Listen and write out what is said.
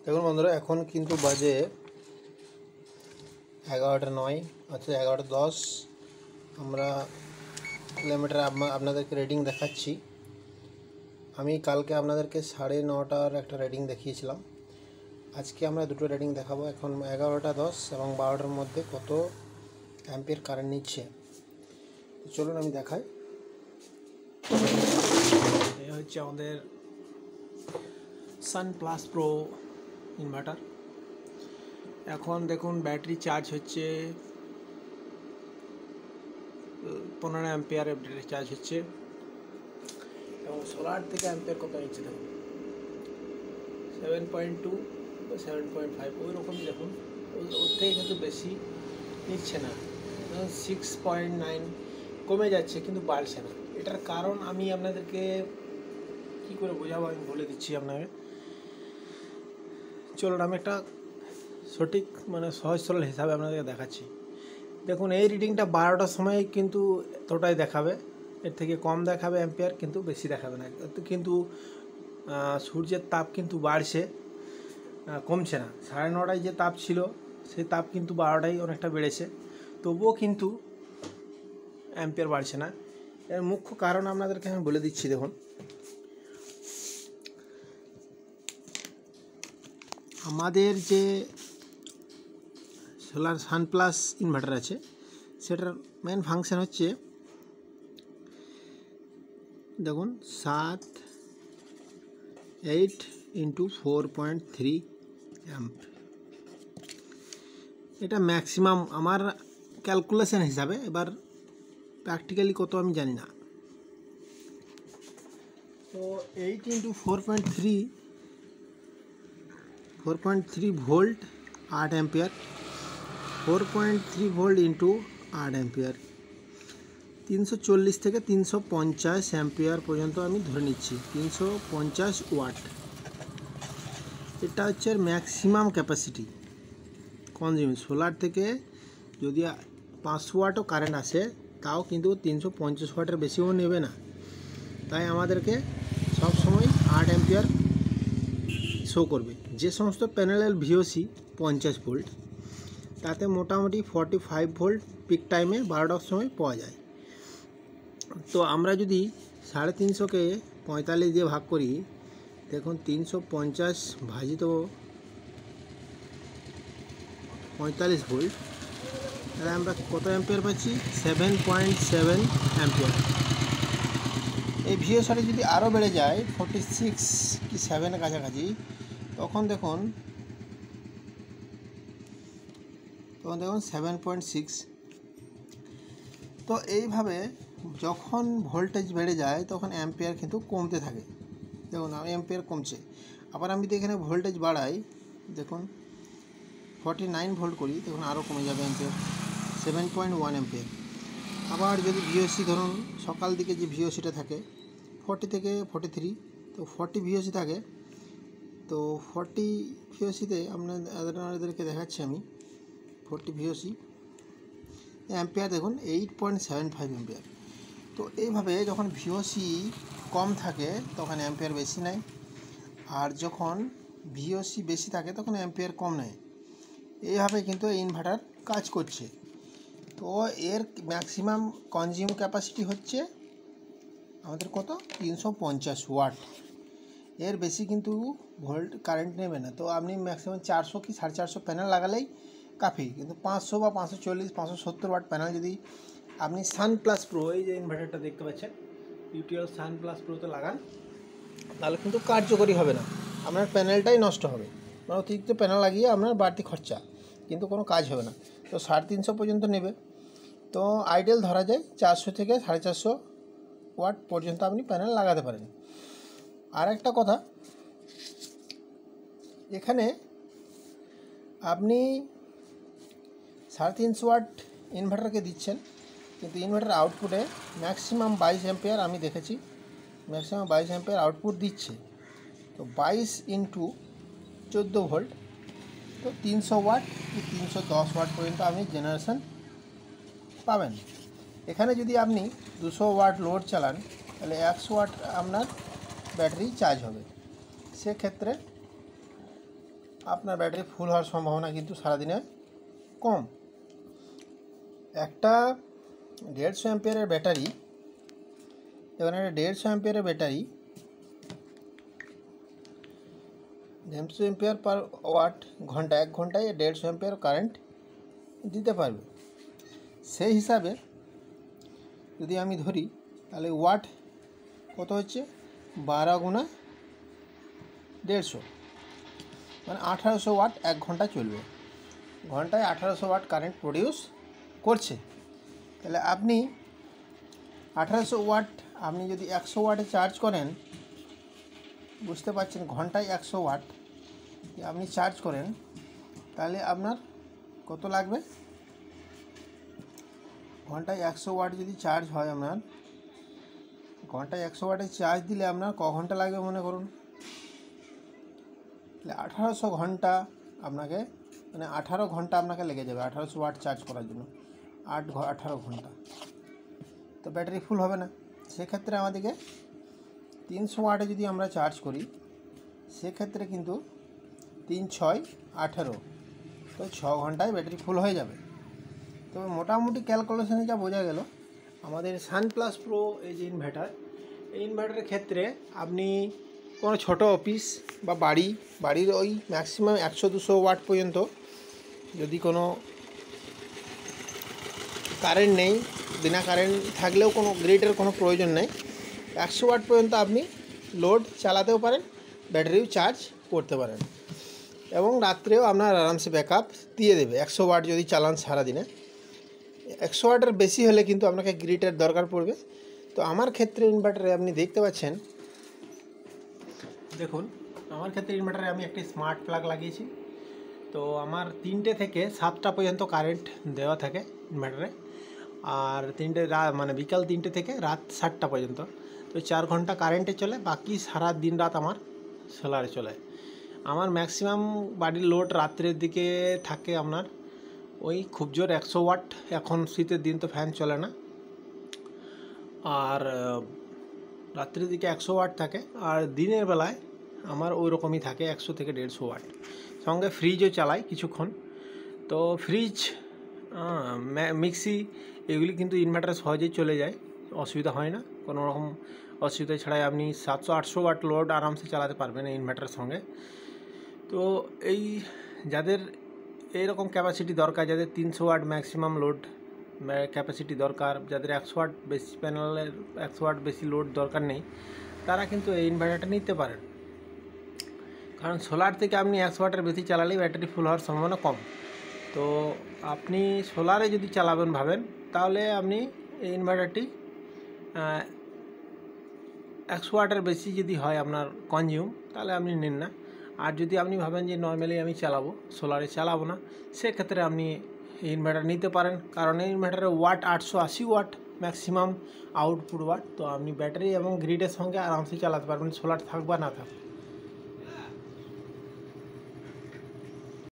দেখুন বন্ধুরা, এখন কিন্তু বাজে 11:09, অর্থাৎ 11:10। আমরা কিলোমিটার আপনাদেরকে রিডিং দেখাচ্ছি। আমি কালকে আপনাদেরকে 9:30টার একটা রিডিং দেখিয়েছিলাম। আজকে আমরা দুটো রিডিং দেখাবো। এখন 11:10 এবং 12টার মধ্যে কত অ্যাম্পিয়ার কারেন্ট নিচ্ছে। তো চলুন আমি দেখাই। এই হচ্ছে আমাদের সানপ্লাস প্রো ইনভার্টার। এখন দেখুন ব্যাটারি চার্জ হচ্ছে 15 অ্যাম্পিয়ার চার্জ হচ্ছে, এবং সোলার থেকে অ্যাম্পিয়ার কত নিচ্ছে দেখুন 7.2 বা 7.5 ওই রকমই। দেখুন ওর থেকে কিন্তু বেশি নিচ্ছে না, 6.9 কমে যাচ্ছে কিন্তু বাড়ছে না। এটার কারণ আমি আপনাদেরকে কি করে বোঝাবো আমি বলে দিচ্ছি আপনাকে। চলুন আমি একটা সঠিক সহজ সরল হিসাবে আপনাদেরকে দেখাচ্ছি। দেখুন এই রিডিংটা 12টার সময় কিন্তু এতটাই দেখাবে, এর থেকে কম দেখাবে অ্যাম্পিয়ার, কিন্তু বেশি দেখাবে না। কিন্তু সূর্যের তাপ কিন্তু বাড়ছে, কমছে না। 9:30টায় যে তাপ ছিল সেই তাপ কিন্তু 12টায় অনেকটা বেড়েছে, তবুও কিন্তু অ্যাম্পিয়ার বাড়ছে না। এর মুখ্য কারণ আপনাদেরকে আমি বলে দিচ্ছি। দেখুন আমাদের যে সোলার সানপ্লাস ইনভার্টার আছে, সেটার মেন ফাংশন হচ্ছে দেখুন 8 × 4.3 অ্যাম্প। এটা ম্যাক্সিমাম আমার ক্যালকুলেশন হিসাবে, এবার প্র্যাকটিক্যালি কত আমি জানি না। তো 8 × 4.3 volt 8 ampere, 4.3 volt into 8 ampere, 340 থেকে 350 অ্যাম্পিয়ার পর্যন্ত আমি ধরে নিচ্ছি। 350 ওয়াট, এটা হচ্ছে ম্যাক্সিমাম ক্যাপাসিটি কনজিউম। সোলার থেকে যদি 500 ওয়াটও কারেন্ট আসে, তাও কিন্তু 350 ওয়াটের বেশিও নেবে না। তাই আমাদেরকে সবসময় 8 অ্যাম্পিয়ার শো করবে। যে সমস্ত প্যানেলের VOC 50 ভোল্ট, তাতে মোটামুটি 45 ভোল্ট পিক টাইমে 12টার সময় পাওয়া যায়। তো আমরা যদি 350কে 45 দিয়ে ভাগ করি, দেখুন 350 ভাজিত 45 ভোল্ট, তাহলে আমরা কত অ্যাম্পিয়ার পাচ্ছি? 7.7 অ্যাম্পিয়ার। এই VOCটা যদি আরও বেড়ে যায় 46 কি 7-এর কাছাকাছি, তখন দেখুন 7.6। তো এইভাবে যখন ভোল্টেজ বেড়ে যায় তখন অ্যাম্পিয়ার কিন্তু কমতে থাকে। দেখুন অ্যাম্পিয়ার কমছে। আবার আমি যদি এখানে ভোল্টেজ বাড়াই, দেখুন 49 ভোল্ট করি, দেখুন আরও কমে যাবে অ্যাম্পিয়ার, 7.1 অ্যাম্পিয়ার। আবার যদি VOC ধরুন সকাল দিকে যে VOCটা থাকে 40 থেকে 43, তো 40 VOC থাকে। তো 40 VOCতে আপনাদেরকে দেখাচ্ছি আমি 40 VOC অ্যাম্পিয়ার, দেখুন 8.75 অ্যাম্পিয়ার। তো এইভাবে যখন VOC কম থাকে তখন অ্যাম্পিয়ার বেশি নেয়, আর যখন VOC বেশি থাকে তখন অ্যাম্পিয়ার কম নেয়। এইভাবে কিন্তু এই ইনভার্টার কাজ করছে। তো এর ম্যাক্সিমাম কনজিউম ক্যাপাসিটি হচ্ছে আমাদের কত? 350 ওয়াট। এর বেশি কিন্তু ভোল্ট কারেন্ট নেবে না। তো আপনি ম্যাক্সিমাম 400 কি 450 প্যানেল লাগালেই কাফি। কিন্তু 500 বা 540 570 ওয়াট প্যানেল যদি আপনি সানপ্লাস প্রো, এই যে ইনভার্টারটা দেখতে পাচ্ছেন ইউটিএল সানপ্লাস প্রোতে লাগান, তাহলে কিন্তু কার্যকরী হবে না, আপনার প্যানেলটাই নষ্ট হবে। অতিরিক্ত প্যানেল লাগিয়ে আপনার বাড়তি খরচা, কিন্তু কোনো কাজ হবে না। তো 350 পর্যন্ত নেবে। তো আইডিয়াল ধরা যায় 400 থেকে 450 ওয়াট পর্যন্ত আপনি প্যানেল লাগাতে পারেন। আর একটা কথা, এখানে আপনি 350 ওয়াট ইনভার্টারকে দিচ্ছেন, কিন্তু ইনভার্টার আউটপুটে ম্যাক্সিমাম 22 অ্যাম্পিয়ার আমি দেখেছি, ম্যাক্সিমাম 22 অ্যাম্পিয়ার আউটপুট দিচ্ছে। তো 22 × 14 ভোল্ট, তো 300 ওয়াট কি 310 ওয়াট পর্যন্ত আপনি জেনারেশন পাবেন। এখানে যদি আপনি 200 ওয়াট লোড চালান, তাহলে 100 ওয়াট আপনার ব্যাটারি চার্জ হবে। সেক্ষেত্রে আপনার ব্যাটারি ফুল হওয়ার সম্ভাবনা কিন্তু সারাদিনে কম। একটা 150 অ্যাম্পিয়ারের ব্যাটারি, দেখুন একটা 150 অ্যাম্পিয়ারের ব্যাটারি 150 অ্যাম্পিয়ার পার ওয়াট ঘন্টা, 1 ঘন্টায় 150 অ্যাম্পিয়ার কারেন্ট দিতে পারবে। সেই হিসাবে যদি আমি ধরি তাহলে ওয়াট কত হচ্ছে, 12 গুণা 150, মানে 1800 ওয়াট 1 ঘন্টা চলবে। ঘন্টায় 1800 ওয়াট কারেন্ট প্রডিউস করছে। তাহলে আপনি 1800 ওয়াট আপনি যদি 100 ওয়াটে চার্জ করেন, বুঝতে পারছেন, ঘন্টায় 100 ওয়াট আপনি চার্জ করেন, তাহলে আপনার কত লাগবে? ঘন্টায় 100 ওয়াট যদি চার্জ হয়, আপনার ঘন্টায় 100 ওয়াটে চার্জ দিলে আপনার ক ঘন্টা লাগবে মনে করুন? তাহলে 1800 ঘন্টা আপনাকে, মানে 18 ঘন্টা আপনাকে লেগে যাবে 1800 ওয়াট চার্জ করার জন্য। 18 ঘন্টা তো ব্যাটারি ফুল হবে না। সেক্ষেত্রে আমাদেরকে 300 ওয়াটে যদি আমরা চার্জ করি, সেক্ষেত্রে কিন্তু 3 6 18, তো 6 ঘন্টায় ব্যাটারি ফুল হয়ে যাবে। তবে মোটামুটি ক্যালকুলেশনে যা বোঝা গেল, আমাদের সানপ্লাস প্রো এই যে ইনভার্টার, এই ইনভার্টারের ক্ষেত্রে আপনি কোনো ছোট অফিস বা বাড়ির ওই ম্যাক্সিমাম 100-200 ওয়াট পর্যন্ত, যদি কোনো কারেন্ট নেই, বিনা কারেন্ট থাকলেও কোনো গ্রিডের কোনো প্রয়োজন নেই, 100 ওয়াট পর্যন্ত আপনি লোড চালাতেও পারেন, ব্যাটারিও চার্জ করতে পারেন, এবং রাত্রেও আপনার আরামসে ব্যাকআপ দিয়ে দেবে 100 ওয়াট যদি চালান সারাদিনে। 100 ওয়াটের বেশি হলে কিন্তু আপনাকে গ্রিডের দরকার পড়বে। তো আমার ক্ষেত্রে ইনভার্টারে আপনি দেখতে পাচ্ছেন, দেখুন আমার ক্ষেত্রে ইনভার্টারে আমি একটি স্মার্ট প্লাগ লাগিয়েছি। তো আমার 3টে থেকে 7টা পর্যন্ত কারেন্ট দেওয়া থাকে ইনভার্টারে, আর মানে বিকাল 3টে থেকে রাত 7টা পর্যন্ত। তো 4 ঘন্টা কারেন্টে চলে, বাকি সারা দিন রাত আমার সোলারে চলে। আমার ম্যাক্সিমাম বাড়ির লোড রাত্রের দিকে থাকে আপনার ওই খুব জোর 100 ওয়াট। এখন শীতের দিন তো ফ্যান চলে না, আর রাত্রের দিকে 100 ওয়াট থাকে, আর দিনের বেলায় আমার ওই রকমই থাকে 100 থেকে 150 ওয়াট। সঙ্গে ফ্রিজও চালাই কিছুক্ষণ। তো ফ্রিজ, মিক্সি, এগুলি কিন্তু ইনভার্টারে সহজেই চলে যায়, অসুবিধা হয় না, কোনো রকম অসুবিধা ছাড়াই আপনি 700-800 ওয়াট লোড আরামসে চালাতে পারবেন এই ইনভার্টারের সঙ্গে। তো এই যাদের এইরকম ক্যাপাসিটি দরকার, যাদের 300 ওয়াট ম্যাক্সিমাম লোড ক্যাপাসিটি দরকার, যাদের 100 ওয়াট বেশি প্যানেলের 100 ওয়াট বেশি লোড দরকার নেই, তারা কিন্তু এই ইনভার্টারটা নিতে পারেন। কারণ সোলার থেকে আপনি 100 ওয়াটের বেশি চালালেই ব্যাটারি ফুল হওয়ার সম্ভাবনা কম। তো আপনি সোলারে যদি চালাবেন ভাবেন, তাহলে আপনি এই ইনভার্টারটি 100 ওয়াটের বেশি যদি হয় আপনার কনজিউম, তাহলে আপনি নিন না। আর যদি আপনি ভাবেন যে নর্মালি আমি চালাবো, সোলারে চালাবো না, সেক্ষেত্রে আপনি এই ইনভার্টার নিতে পারেন। কারণ এই ইনভার্টারের watt 880 watt maximum output watt. তো আপনি ব্যাটারি এবং গ্রিডের সঙ্গে আরামসে চালাতে পারবেন, সোলার থাক বা না থাক।